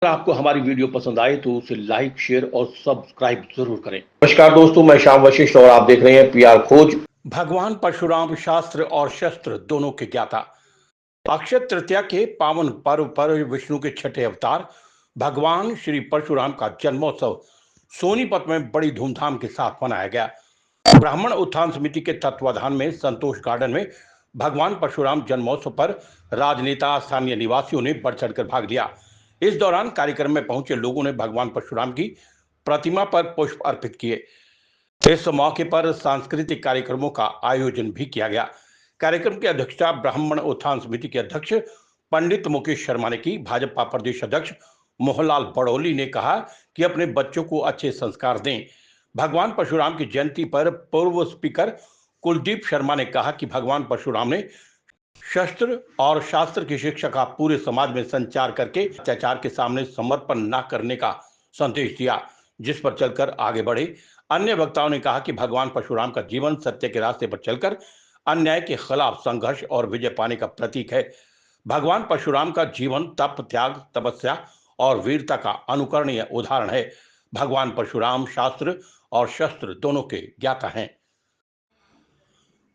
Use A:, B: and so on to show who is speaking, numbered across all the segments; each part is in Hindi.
A: अगर आपको हमारी वीडियो पसंद आए तो उसे लाइक, शेयर और सब्सक्राइब जरूर करें। नमस्कार दोस्तों, मैं श्याम वशिष्ठ और आप देख रहे हैं पीआर खोज। भगवान परशुराम शास्त्र और शस्त्र दोनों के ज्ञाता। अक्षय तृतीया के पावन पर्व पर विष्णु के छठे अवतार भगवान श्री परशुराम का जन्मोत्सव सोनीपत में बड़ी धूमधाम के साथ मनाया गया। ब्राह्मण उत्थान समिति के तत्वाधान में संतोष गार्डन में भगवान परशुराम जन्मोत्सव पर राजनेता, स्थानीय निवासियों ने बढ़ चढ़कर भाग लिया। इस दौरान कार्यक्रम में पहुंचे लोगों ने भगवान परशुराम की प्रतिमा पर पुष्प अर्पित किए। इस मौके पर सांस्कृतिक कार्यक्रमों का आयोजन भी किया गया। कार्यक्रम की अध्यक्षता ब्राह्मण उत्थान समिति के अध्यक्ष पंडित मुकेश शर्मा ने की। भाजपा प्रदेश अध्यक्ष मोहनलाल बड़ौली ने कहा कि अपने बच्चों को अच्छे संस्कार दें। भगवान परशुराम की जयंती पर पूर्व स्पीकर कुलदीप शर्मा ने कहा कि भगवान परशुराम ने शस्त्र और शास्त्र की शिक्षा का पूरे समाज में संचार करके अत्याचार के सामने समर्पण न करने का संदेश दिया, जिस पर चलकर आगे बढ़े। अन्य वक्ताओं ने कहा कि भगवान परशुराम का जीवन सत्य के रास्ते पर चलकर अन्याय के खिलाफ संघर्ष और विजय पाने का प्रतीक है। भगवान परशुराम का जीवन तप, त्याग, तपस्या और वीरता का अनुकरणीय उदाहरण है। भगवान परशुराम शास्त्र और शस्त्र दोनों के ज्ञाता हैं।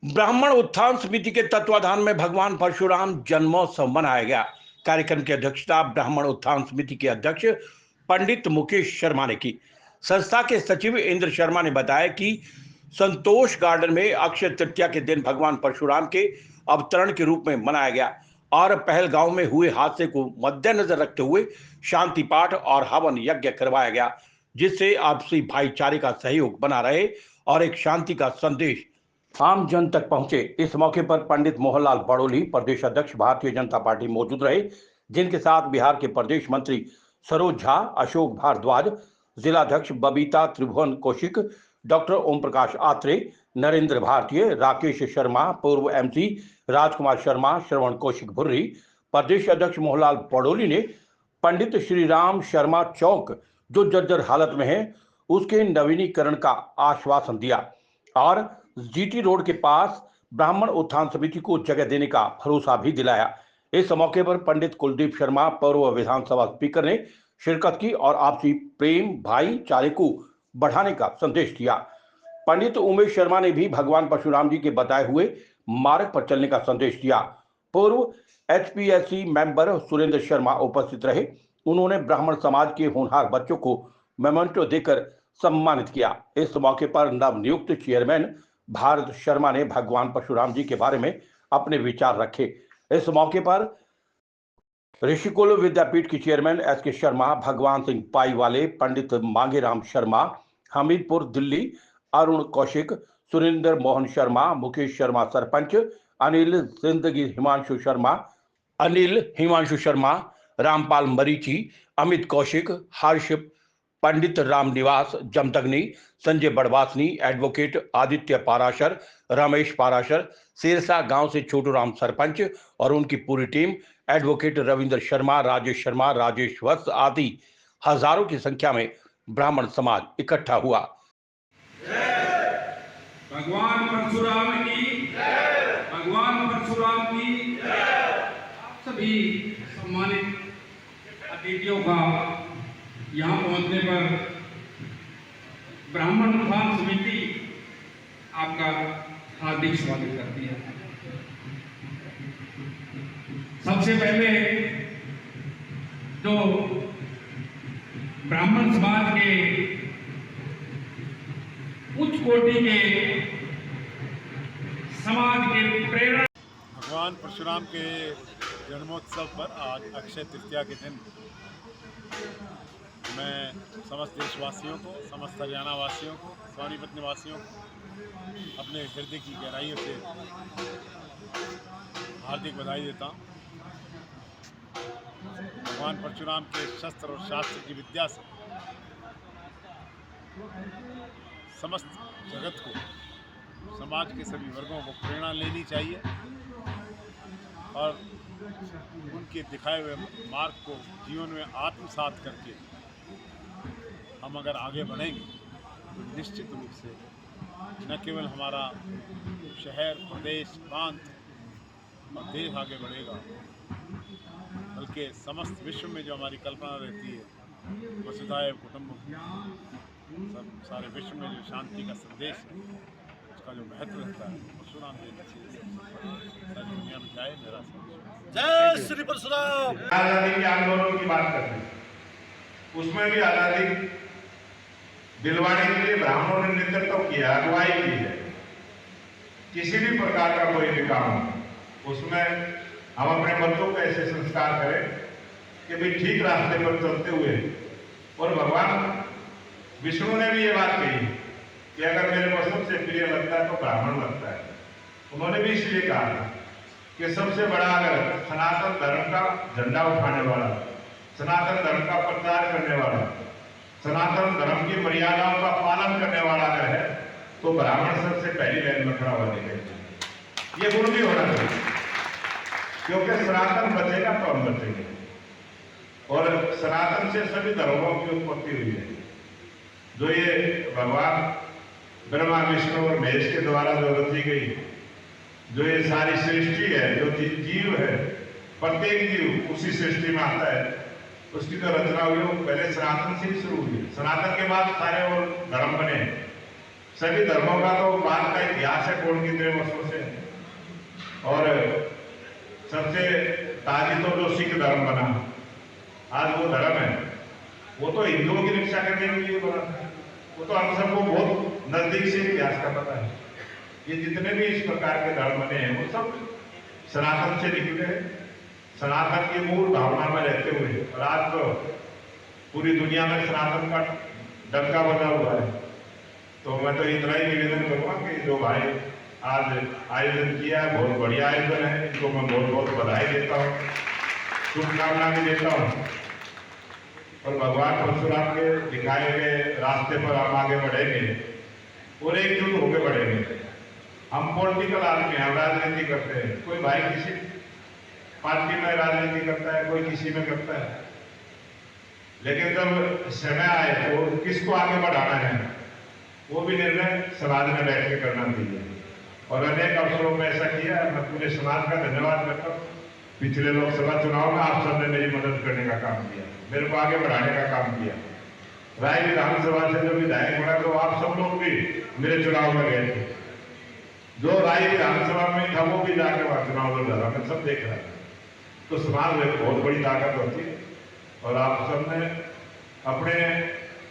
A: ब्राह्मण उत्थान समिति के तत्वाधान में भगवान परशुराम जन्मोत्सव मनाया गया। कार्यक्रम की अध्यक्षता ब्राह्मण उत्थान समिति के अध्यक्ष पंडित मुकेश शर्मा ने की। संस्था के सचिव इंद्र शर्मा ने बताया कि संतोष गार्डन में अक्षय तृतीया के दिन भगवान परशुराम के अवतरण के रूप में मनाया गया और पहलगांव में हुए हादसे को मद्देनजर रखते हुए शांति पाठ और हवन यज्ञ करवाया गया, जिससे आपसी भाईचारे का सहयोग बना रहे और एक शांति का संदेश आम जन तक पहुंचे। इस मौके पर पंडित मोहनलाल बड़ौली, प्रदेश अध्यक्ष भारतीय जनता पार्टी, मौजूद रहे, जिनके साथ बिहार के प्रदेश मंत्री सरोज झा, अशोक भारद्वाज, जिलाध्यक्ष बबीता त्रिभुवन कौशिक, डॉक्टर ओम प्रकाश आत्रे, नरेंद्र भारतीय, राकेश शर्मा, पूर्व एमसी राजकुमार शर्मा, श्रवण कौशिक भुर्री। प्रदेश अध्यक्ष मोहनलाल बड़ौली ने पंडित श्री राम शर्मा चौक, जो जर्जर हालत में है, उसके नवीनीकरण का आश्वासन दिया और जीटी रोड के पास ब्राह्मण उत्थान समिति को जगह देने का भरोसा भी दिलाया। इस मौके पर पंडित कुलदीप शर्मा, पूर्व विधानसभा स्पीकर, ने शिरकत की और आपसी प्रेम, भाईचारे को बढ़ाने का संदेश दिया। पंडित उमेश शर्मा ने भी भगवान परशुराम जी के बताए हुए मार्ग पर चलने का संदेश दिया। पूर्व एचपीएससी मेंबर सुरेंद्र शर्मा उपस्थित रहे। उन्होंने ब्राह्मण समाज के होनहार बच्चों को मेमेंटो देकर सम्मानित किया। इस मौके पर नवनियुक्त चेयरमैन भारत शर्मा ने भगवान परशुराम जी के बारे में अपने विचार रखे। इस मौके पर ऋषिकुल विद्यापीठ की चेयरमैन एसके शर्मा, भगवान सिंह पाईवाले, पंडित मांगेराम शर्मा, हमीरपुर दिल्ली, अरुण कौशिक, सुरेंद्र मोहन शर्मा, मुकेश शर्मा सरपंच, अनिल हिमांशु शर्मा, रामपाल मरीची, अमित कौशिक, हर्ष, पंडित राम निवास जमदग्नि, संजय बड़वासनी, एडवोकेट आदित्य पाराशर, रमेश पाराशर, सिरसा गांव से छोटू राम सरपंच और उनकी पूरी टीम, एडवोकेट रविंद्र शर्मा, राजेश वत्स आदि हजारों की संख्या में ब्राह्मण समाज इकट्ठा हुआ।
B: भगवान परशुराम की, भगवान परशुराम की। सभी सम्मानित अतिथियों का यहाँ पहुँचने पर ब्राह्मण उत्थान समिति आपका हार्दिक स्वागत करती है। सबसे पहले जो ब्राह्मण समाज के उच्च कोटि के समाज के प्रेरणा
C: भगवान परशुराम के जन्मोत्सव पर आज अक्षय तृतीया के दिन मैं समस्त देशवासियों को, समस्त हरियाणा वासियों को, सोनीपत निवासियों को अपने हृदय की गहराइयों से हार्दिक बधाई देता हूँ। भगवान परशुराम के शस्त्र और शास्त्र की विद्या से समस्त जगत को, समाज के सभी वर्गों को प्रेरणा लेनी चाहिए और उनके दिखाए हुए मार्ग को जीवन में आत्मसात करके हम अगर आगे बढ़ेंगे तो निश्चित रूप से न केवल हमारा शहर, प्रदेश, प्रांत और देश आगे बढ़ेगा, बल्कि समस्त विश्व में जो हमारी कल्पना रहती है वसुधैव कुटुंबकम, सब सारे विश्व में जो शांति का संदेश है उसका जो महत्व रहता है परशुराम जयंती सारी दुनिया में जाए। मेरा
D: जय श्री परशुराम।
E: आजादी के आंदोलन की बात करते हैं, उसमें भी आजादी दिलवाने के लिए ब्राह्मणों ने नेतृत्व किया, अगुवाई की है। किसी भी प्रकार का कोई भी काम हो उसमें हम अपने बच्चों को ऐसे संस्कार करें कि भाई ठीक रास्ते पर चलते हुए। और भगवान विष्णु ने भी ये बात कही कि अगर मेरे को सबसे प्रिय लगता है तो ब्राह्मण लगता है। उन्होंने भी इसलिए कहा कि सबसे बड़ा अगर सनातन धर्म का झंडा उठाने वाला, सनातन धर्म का प्रचार करने वाला, सनातन धर्म की मर्यादाओं का पालन करने वाला अगर है तो ब्राह्मण सबसे पहली लाइन में खड़ा होने चाहिए। ये गुण भी होना चाहिए, क्योंकि सनातन बचेगा तो हम बचेंगे। और सनातन से सभी धर्मों की उत्पत्ति हुई है। जो ये भगवान ब्रह्मा विष्णु और महेश के द्वारा जो रची गई, जो ये सारी सृष्टि है, जो जीव है, प्रत्येक जीव उसी सृष्टि में आता है, उसकी जो रचना हुई वो पहले सनातन से ही शुरू हुई है। सनातन के बाद सारे और धर्म बने। सभी धर्मों का तो बाद का इतिहास है कौन कितने वर्षों से। और सबसे ताजी तो जो सिख धर्म बना, आज वो धर्म है, वो तो हिंदुओं की रक्षा करने के लिए बना था। वो तो हम सबको बहुत नजदीक से इतिहास का पता है। ये जितने भी इस प्रकार के धर्म बने हैं वो सब सनातन से निकले हैं, सनातन की मूल भावना में रहते हुए। और आज तो पूरी दुनिया में सनातन का डंका बना हुआ है। तो मैं तो इतना ही निवेदन करूंगा कि जो भाई आज आयोजन किया है, बहुत बढ़िया आयोजन है, इनको मैं बहुत बहुत बधाई देता हूँ, शुभकामना भी देता हूँ। और भगवान परशुराम के दिखाए गए रास्ते पर हम आगे बढ़ेंगे और एकजुट होकर बढ़ेंगे। हम पॉलिटिकल आदमी हैं, हम राजनीति करते हैं। कोई भाई किसी पार्टी में राजनीति करता है, कोई किसी में करता है, लेकिन जब समय आए तो किसको आगे बढ़ाना है वो भी निर्णय समाज में बैठ के करना चाहिए। और अनेक अवसरों में ऐसा किया। मैं पूरे समाज का धन्यवाद करता हूँ। पिछले लोकसभा चुनाव में आप सबने मेरी मदद करने का काम किया, मेरे को आगे बढ़ाने का काम किया। राय विधानसभा से जो विधायक बना तो आप सब लोग भी मेरे चुनाव में गए थे। जो राय विधानसभा में था वो भी जाके वहां चुनाव लड़ रहा, मैं सब देख रहा था। तो समाज में बहुत बड़ी ताकत होती है। और आप सबने अपने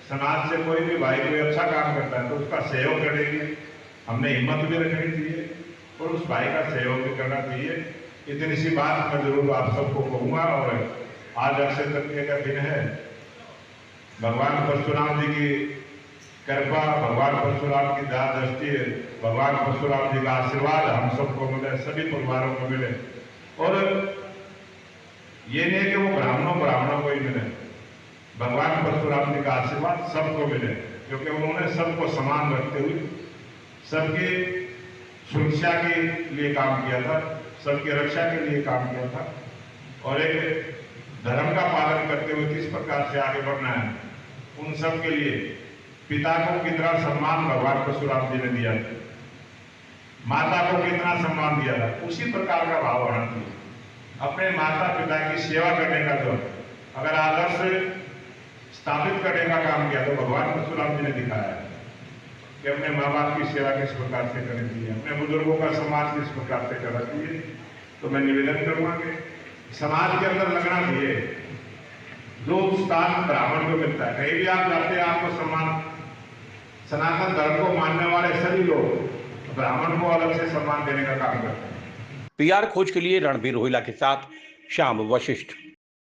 E: समाज से कोई भी भाई कोई अच्छा काम करता है तो उसका सहयोग करने की हमने हिम्मत भी रखनी चाहिए और उस भाई का सहयोग भी करना चाहिए। इतनी सी बात मैं जरूर आप सबको कहूँगा। और आज अक्षय तृतीया का दिन है। भगवान परशुराम जी की कृपा, भगवान परशुराम की दया दृष्टि, भगवान परशुराम जी का आशीर्वाद हम सबको मिले, सभी परिवारों को मिले। और ये नहीं कि वो ब्राह्मणों को ही मिले, भगवान परशुराम जी का आशीर्वाद सबको मिले, क्योंकि उन्होंने सबको समान रखते हुए सबकी सुरक्षा के लिए काम किया था, सबकी रक्षा के लिए काम किया था। और एक धर्म का पालन करते हुए किस प्रकार से आगे बढ़ना है, उन सब के लिए पिता को कितना सम्मान भगवान परशुराम जी ने दिया था, माता को कितना सम्मान दिया था, उसी प्रकार का भाव होना चाहिए। अपने माता पिता की सेवा करने का जो अगर आदर्श स्थापित करने का काम किया तो भगवान परशुराम जी ने दिखाया है कि अपने माँ बाप की सेवा किस प्रकार से करनी चाहिए, अपने बुजुर्गों का सम्मान किस प्रकार से करना चाहिए। तो मैं निवेदन करूंगा कि समाज के अंदर लगना चाहिए। जो स्थान ब्राह्मण को मिलता है, कहीं भी आप जाते हैं आपको सम्मान, सनातन धर्म को मानने वाले सभी लोग ब्राह्मण को अलग से सम्मान देने का काम करते हैं।
A: पीआर खोज के लिए रणबीर रोहिला के साथ श्याम वशिष्ठ।